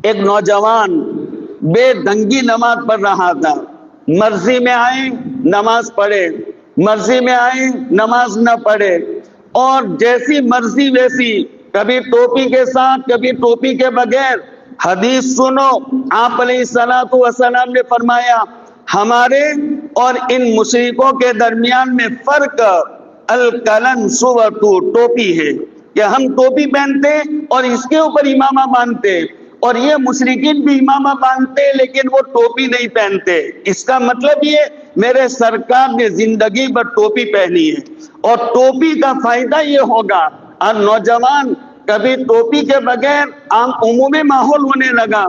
ایک نوجوان بے ڈھنگی نماز پڑھ رہا تھا، مرضی میں آئے نماز پڑھے، مرضی میں آئے نماز نہ پڑھے، اور جیسی مرضی ویسی، کبھی ٹوپی کے ساتھ کبھی ٹوپی کے بغیر۔ حدیث سنو، آپ علیہ الصلوۃ والسلام نے فرمایا ہمارے اور ان مشرکوں کے درمیان میں فرق الکلن صورتو، ٹوپی ہے کہ ہم ٹوپی پہنتے اور اس کے اوپر امامہ باندھتے، اور یہ مشرکین بھی امامہ باندھتے لیکن وہ ٹوپی نہیں پہنتے۔ اس کا مطلب یہ میرے سرکار نے زندگی بھر ٹوپی پہنی ہے، اور ٹوپی کا فائدہ یہ ہوگا، اور نوجوان کبھی ٹوپی کے بغیر عام عمومی ماحول ہونے لگا،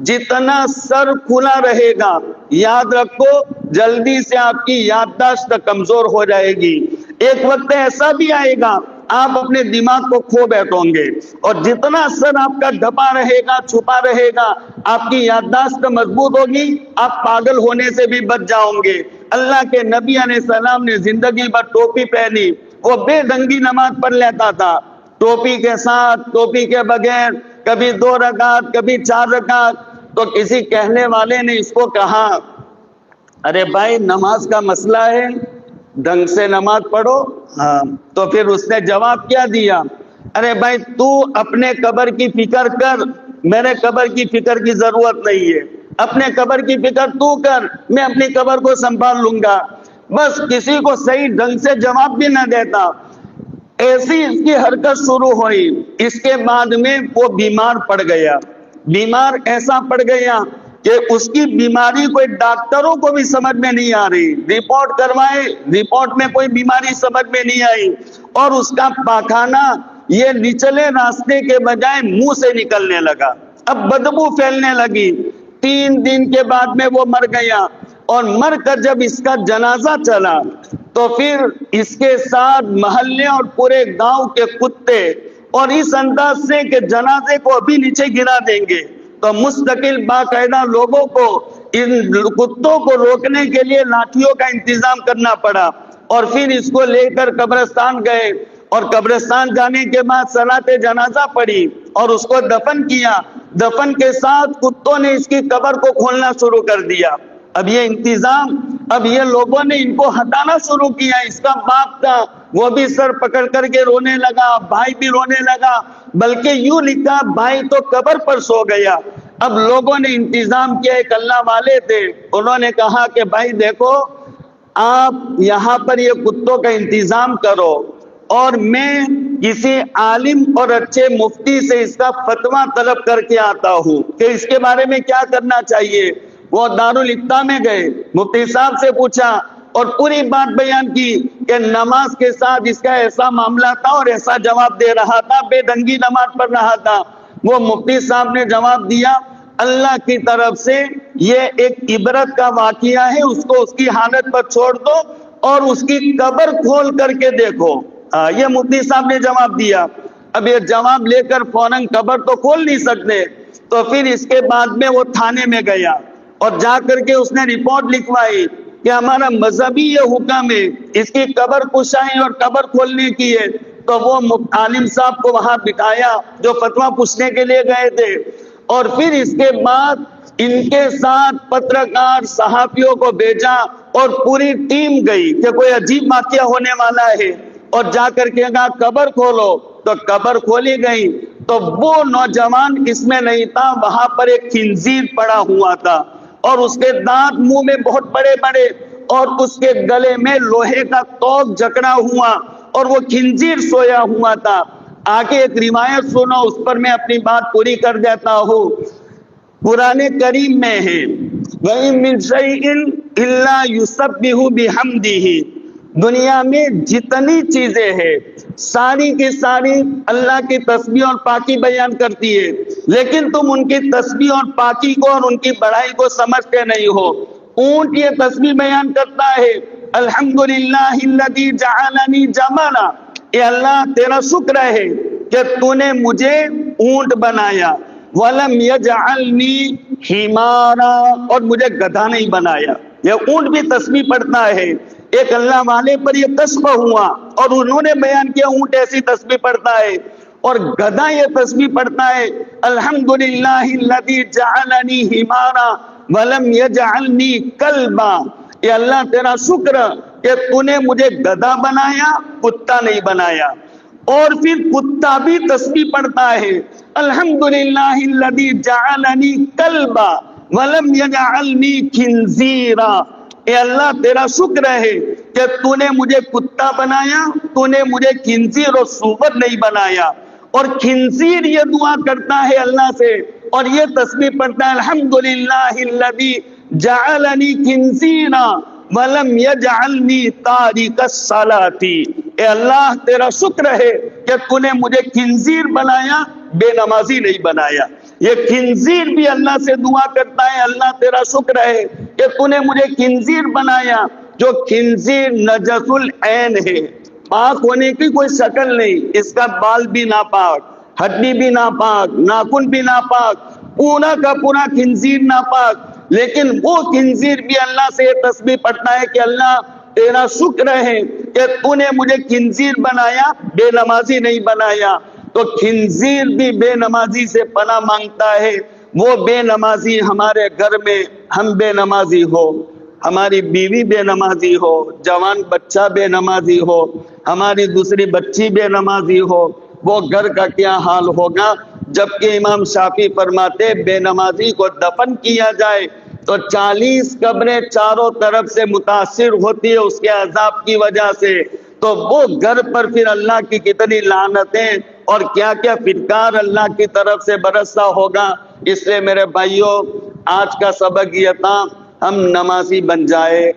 جتنا سر کھلا رہے گا یاد رکھو جلدی سے آپ کی یادداشت کمزور ہو جائے گی۔ ایک وقت ایسا بھی آئے گا آپ اپنے دماغ کو کھو بیٹھو گے، اور جتنا سر آپ کا ڈھپا رہے گا چھپا رہے گا آپ کی یادداشت مضبوط ہوگی، آپ پاگل ہونے سے بھی بچ جاؤ گے۔ اللہ کے نبی علیہ السلام نے زندگی بھر ٹوپی پہنی، وہ بے ڈھنگی نماز پڑھ لیتا تھا، ٹوپی کے ساتھ ٹوپی کے بغیر، کبھی 2 رکعت کبھی 4 رکعت۔ تو کسی کہنے والے نے اس کو کہا ارے بھائی نماز کا مسئلہ ہے، ڈھنگ سے نماز پڑھو۔ ہاں، تو پھر اس نے جواب کیا دیا، ارے بھائی تو اپنے قبر کی فکر کر، میرے قبر کی فکر کی ضرورت نہیں ہے، اپنے قبر کی فکر تو کر، میں اپنی قبر کو سنبھال لوں گا۔ بس کسی کو صحیح ڈھنگ سے جواب بھی نہ دیتا، ایسی اس کی حرکت شروع ہوئی۔ اس کے بعد میں وہ بیمار پڑ گیا، بیمار ایسا پڑ گیا کہ اس کی بیماری کوئی ڈاکٹروں کو بھی سمجھ میں نہیں آ رہی، رپورٹ کروائے رپورٹ میں کوئی بیماری سمجھ میں نہیں آئی، اور اس کا پاخانہ یہ نچلے راستے کے بجائے منہ سے نکلنے لگا، اب بدبو پھیلنے لگی۔ 3 دن کے بعد میں وہ مر گیا، اور مر کر جب اس کا جنازہ چلا تو پھر اس کے ساتھ محلے اور پورے گاؤں کے کتے، اور اس انداز سے کہ جنازے کو ابھی نیچے گرا دیں گے، تو مستقل باقاعدہ لوگوں کو ان کتوں کو روکنے کے لیے لاٹھیوں کا انتظام کرنا پڑا، اور پھر اس کو لے کر قبرستان گئے، اور قبرستان جانے کے بعد صلاۃ جنازہ پڑھی اور اس کو دفن کیا۔ دفن کے ساتھ کتوں نے اس کی قبر کو کھولنا شروع کر دیا۔ اب یہ انتظام، اب یہ لوگوں نے ان کو ہٹانا شروع کیا۔ اس کا باپ تھا وہ بھی سر پکڑ کر کے رونے لگا، بھائی بھی رونے لگا، بلکہ یوں لکھا بھائی تو قبر پر سو گیا۔ اب لوگوں نے انتظام کیا، ایک اللہ والے تھے، انہوں نے کہا کہ بھائی دیکھو آپ یہاں پر یہ کتوں کا انتظام کرو، اور میں کسی عالم اور اچھے مفتی سے اس کا فتویٰ طلب کر کے آتا ہوں کہ اس کے بارے میں کیا کرنا چاہیے۔ وہ دارالافتاء میں گئے، مفتی صاحب سے پوچھا اور پوری بات بیان کی کہ نماز کے ساتھ اس کا ایسا معاملہ تھا اور ایسا جواب دے رہا تھا، بے ڈھنگی نماز پڑھ رہا تھا۔ وہ مفتی صاحب نے جواب دیا اللہ کی طرف سے یہ ایک عبرت کا واقعہ ہے، اس کو اس کی حالت پر چھوڑ دو اور اس کی قبر کھول کر کے دیکھو۔ یہ مفتی صاحب نے جواب دیا۔ اب یہ جواب لے کر فوراً قبر تو کھول نہیں سکتے، تو پھر اس کے بعد میں وہ تھانے میں گیا اور جا کر کے اس نے رپورٹ لکھوائی کہ ہمارا مذہبی یہ حکم ہے اس کی قبر کشائی اور قبر کھولنے کی ہے۔ تو وہ عالم صاحب کو وہاں بٹھایا جو فتویٰ پوچھنے کے لیے گئے تھے، اور پھر اس کے بعد ان کے ساتھ پترکار صحافیوں کو بھیجا اور پوری ٹیم گئی کہ کوئی عجیب واقعہ ہونے والا ہے، اور جا کر کے کہا قبر کھولو، تو قبر کھولی گئی تو وہ نوجوان اس میں نہیں تھا، وہاں پر ایک خنزیر پڑا ہوا تھا، اور اس کے دانت منہ میں بہت بڑے بڑے، اور اس کے گلے میں لوہے کا توق جکڑا ہوا، اور وہ خنزیر سویا ہوا تھا۔ آگے ایک روایت سنو، اس پر میں اپنی بات پوری کر دیتا ہوں۔ قرآن کریم میں ہے وَإِن مِّن شَيْءٍ إِلَّا يُسَبِّحُ بِحَمْدِهِ، دنیا میں جتنی چیزیں ہیں ساری کی ساری اللہ کی تسبیح اور پاکی بیان کرتی ہے، لیکن تم ان کی تسبیح اور پاکی کو اور ان کی بڑائی کو سمجھتے نہیں ہو۔ اونٹ یہ تسبیح بیان کرتا ہے الحمدللہ الذی جعلنی جمالا، اے اللہ تیرا شکر ہے کہ تو نے مجھے اونٹ بنایا، وَلَمْ يَجْعَلْنِي حِمَارًا، اور مجھے گدھا نہیں بنایا۔ یہ اونٹ بھی تسبیح پڑھتا ہے۔ ایک اللہ والے پر یہ کشف ہوا اور انہوں نے بیان کیا اونٹ ایسی تسبیح پڑھتا ہے۔ اور گدھا یہ تسبیح پڑھتا ہے الحمدللہ الذی جعلنی حمارا ولم یجعلنی کلبا، اے اللہ تیرا شکر کہ تو نے مجھے گدھا بنایا، کتا نہیں بنایا۔ اور پھر کتا بھی تسبیح پڑھتا ہے الحمدللہ الذی جعلنی کلبا ولم یجعلنی خنزیرا، اے اللہ تیرا شکر ہے کہ تو نے مجھے کتا بنایا، تو نے مجھے خنزیر اور سور نہیں بنایا۔ اور خنزیر یہ دعا کرتا ہے اللہ سے اور یہ تسبیح پڑھتا ہے الحمدللہ الذی جعلنی خنزیرا ولم یجعلنی تارک الصلاۃ، اے اللہ تیرا شکر ہے کہ تو نے مجھے خنزیر بنایا، بے نمازی نہیں بنایا۔ یہ خنزیر بھی اللہ سے دعا کرتا ہے اللہ تیرا شکر ہے کہ تو نے مجھے خنزیر بنایا، جو خنزیر نجس العین ہے، پاک ہونے کی کوئی شکل نہیں، اس کا بال بھی ناپاک، ہڈی بھی ناپاک، ناخن بھی ناپاک، پورا کا پورا خنزیر ناپاک، لیکن وہ خنزیر بھی اللہ سے یہ تسبیح پڑھتا ہے کہ اللہ تیرا شکر ہے کہ تو نے مجھے خنزیر بنایا، بے نمازی نہیں بنایا۔ تو خنزیر بھی بے نمازی سے پناہ مانگتا ہے۔ وہ بے نمازی ہمارے گھر میں ہم بے نمازی ہو، ہماری بیوی بے نمازی ہو، جوان بچہ بے نمازی ہو، ہماری دوسری بچی بے نمازی ہو، وہ گھر کا کیا حال ہوگا؟ جبکہ امام شافعی فرماتے بے نمازی کو دفن کیا جائے تو 40 قبریں چاروں طرف سے متاثر ہوتی ہے اس کے عذاب کی وجہ سے، تو وہ گھر پر پھر اللہ کی کتنی لعنتیں اور کیا کیا پھٹکار اللہ کی طرف سے برسا ہوگا۔ اس لیے میرے بھائیوں، آج کا سبق یہ تھا ہم نمازی بن جائے۔